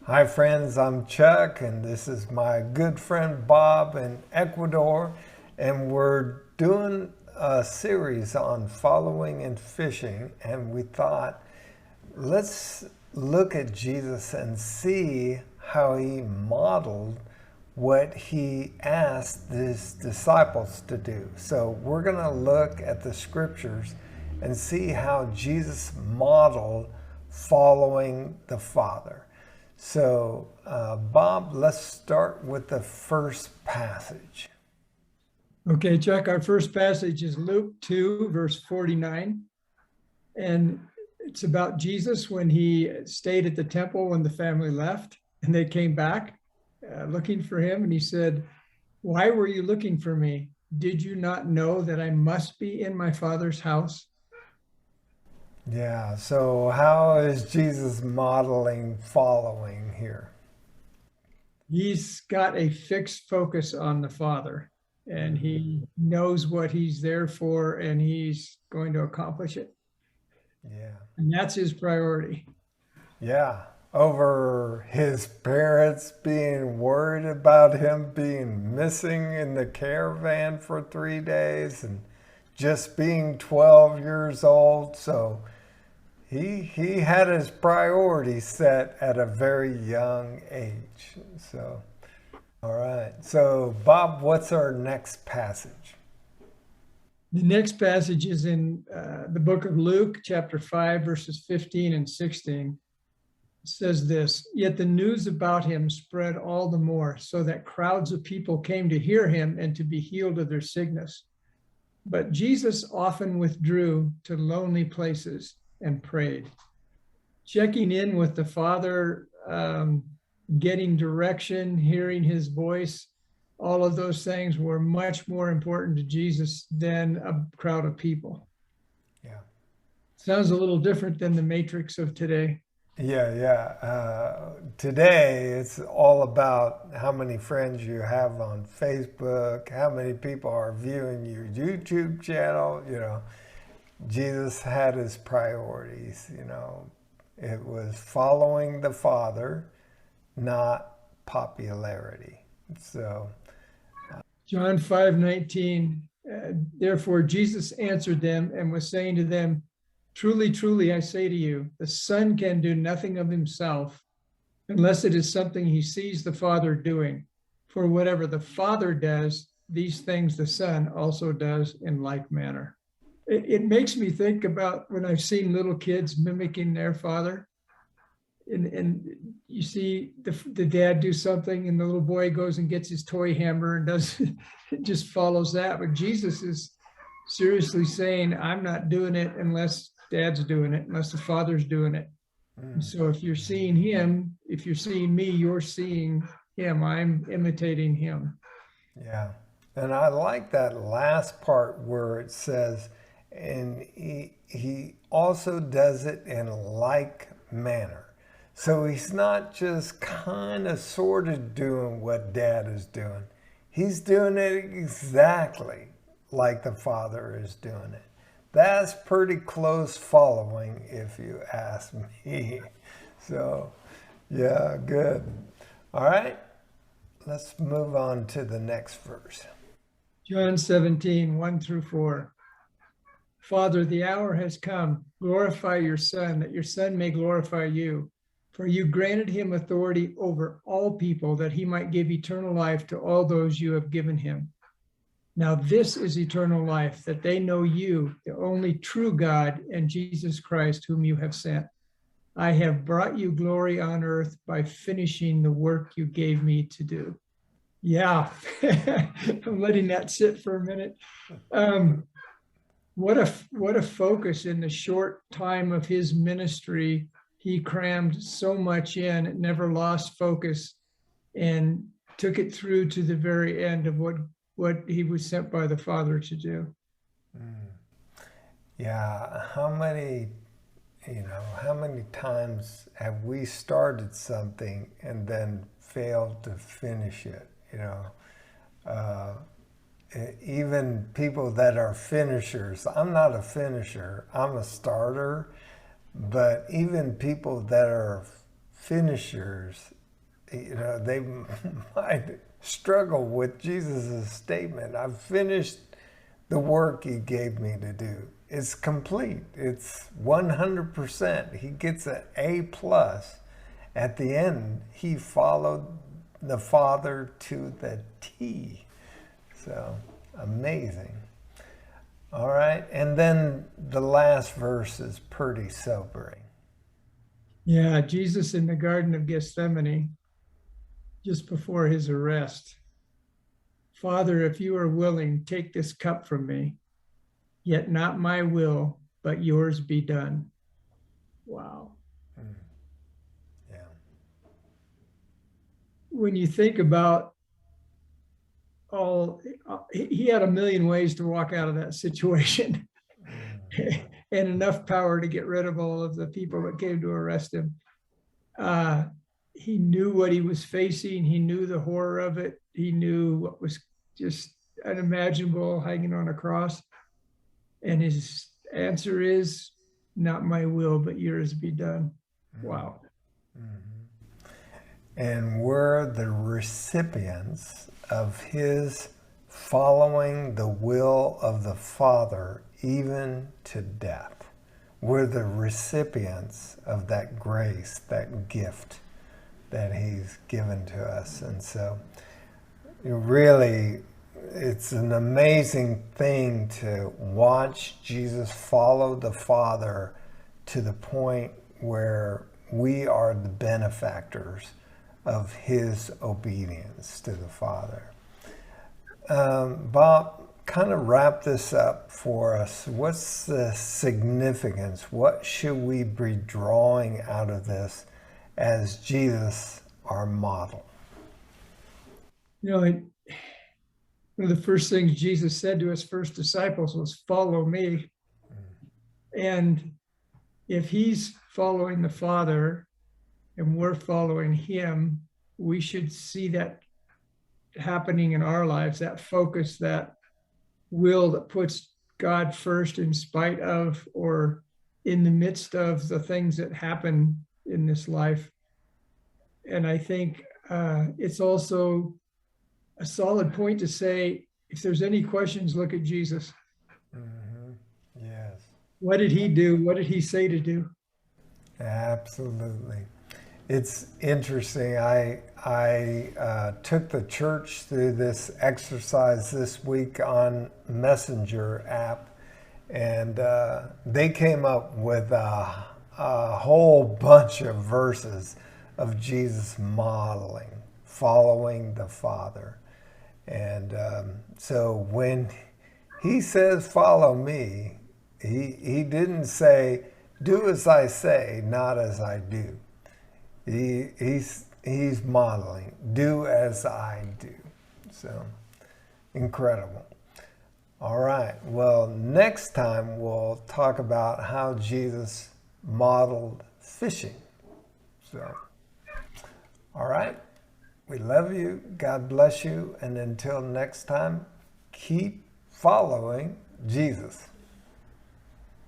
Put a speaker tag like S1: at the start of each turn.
S1: Hi friends, I'm Chuck and this is my good friend Bob in Ecuador, and we're doing a series on following and fishing, and we thought let's look at Jesus and see how he modeled what he asked his disciples to do. So we're going to look at the scriptures and see how Jesus modeled following the Father. So, Bob, let's start with the first passage.
S2: Okay, Chuck, our first passage is Luke 2, verse 49. And it's about Jesus when he stayed at the temple when the family left and they came back looking for him. And he said, "Why were you looking for me? Did you not know that I must be in my Father's house?"
S1: Yeah, so how is Jesus modeling following here?
S2: He's got a fixed focus on the Father and he knows what he's there for and he's going to accomplish it.
S1: Yeah.
S2: And that's his priority.
S1: Yeah. Over his parents being worried about him being missing in the caravan for 3 days and just being 12 years old. So he had his priorities set at a very young age. So, all right. So, Bob, what's our next passage?
S2: The next passage is in the book of Luke, chapter 5, verses 15 and 16. It says this: "Yet the news about him spread all the more, so that crowds of people came to hear him and to be healed of their sickness. But Jesus often withdrew to lonely places and prayed." Checking in with the Father, getting direction, hearing his voice, all of those things were much more important to Jesus than a crowd of people.
S1: Yeah.
S2: Sounds a little different than the matrix of today.
S1: Yeah. Today, it's all about how many friends you have on Facebook, how many people are viewing your YouTube channel. Jesus had his priorities. It was following the Father, not popularity. So,
S2: John 5:19. Therefore, Jesus answered them and was saying to them, "Truly, truly, I say to you, the Son can do nothing of himself unless it is something he sees the Father doing. For whatever the Father does, these things the Son also does in like manner." It makes me think about when I've seen little kids mimicking their father. And you see the dad do something and the little boy goes and gets his toy hammer and does it, just follows that. But Jesus is seriously saying, "I'm not doing it unless dad's doing it, unless the Father's doing it." And so if you're seeing him, if you're seeing me, you're seeing him. I'm imitating him.
S1: yeah. And I like that last part where it says, and he also does it in like manner. So he's not just kind of sort of doing what dad is doing. He's doing it exactly like the Father is doing it. That's pretty close following, if you ask me. So, yeah, good. All right, let's move on to the next verse.
S2: John 17, 1 through 4. "Father, the hour has come. Glorify your Son, that your Son may glorify you. For you granted him authority over all people, that he might give eternal life to all those you have given him. Now this is eternal life, that they know you, the only true God, and Jesus Christ, whom you have sent. I have brought you glory on earth by finishing the work you gave me to do." Yeah, I'm letting that sit for a minute. What a focus in the short time of his ministry. He crammed so much in, never lost focus, and took it through to the very end of what he was sent by the Father to do.
S1: Yeah, how many times have we started something and then failed to finish it? Uh, Even people that are finishers. I'm not a finisher, I'm a starter. But even people that are finishers, they might struggle with Jesus' statement. I've finished the work he gave me to do. It's complete. It's 100%. He gets an A plus. At the end, he followed the Father to the T. So amazing. All right. And then the last verse is pretty sobering.
S2: Yeah, Jesus in the Garden of Gethsemane, just before his arrest. Father, if you are willing, take this cup from me, yet not my will, but yours be done. Wow.
S1: Yeah.
S2: When you think about he had a million ways to walk out of that situation and enough power to get rid of all of the people that came to arrest him. He knew what he was facing. He knew the horror of it. He knew what was just unimaginable hanging on a cross. And his answer is, not my will, but yours be done. Wow.
S1: Mm-hmm. And we're the recipients of his following the will of the Father, even to death. We're the recipients of that grace, that gift that he's given to us. And so really, it's an amazing thing to watch Jesus follow the Father to the point where we are the benefactors of his obedience to the Father. Bob, kind of wrap this up for us. What's the significance? What should we be drawing out of this as Jesus, our model?
S2: One of the first things Jesus said to his first disciples was, follow me. And if he's following the Father and we're following him, we should see that happening in our lives, that focus, that will that puts God first in spite of or in the midst of the things that happen in this life. And I think it's also a solid point to say, if there's any questions, look at Jesus.
S1: Mm-hmm. Yes.
S2: What did he do? What did he say to do?
S1: Absolutely. It's interesting. I took the church through this exercise this week on Messenger app, and they came up with a whole bunch of verses of Jesus modeling, following the Father. And so when he says, follow me, he didn't say, do as I say, not as I do. He's modeling, do as I do. So incredible. All right. Well, next time we'll talk about how Jesus modeled fishing. So, all right. We love you. God bless you. And until next time, keep following Jesus.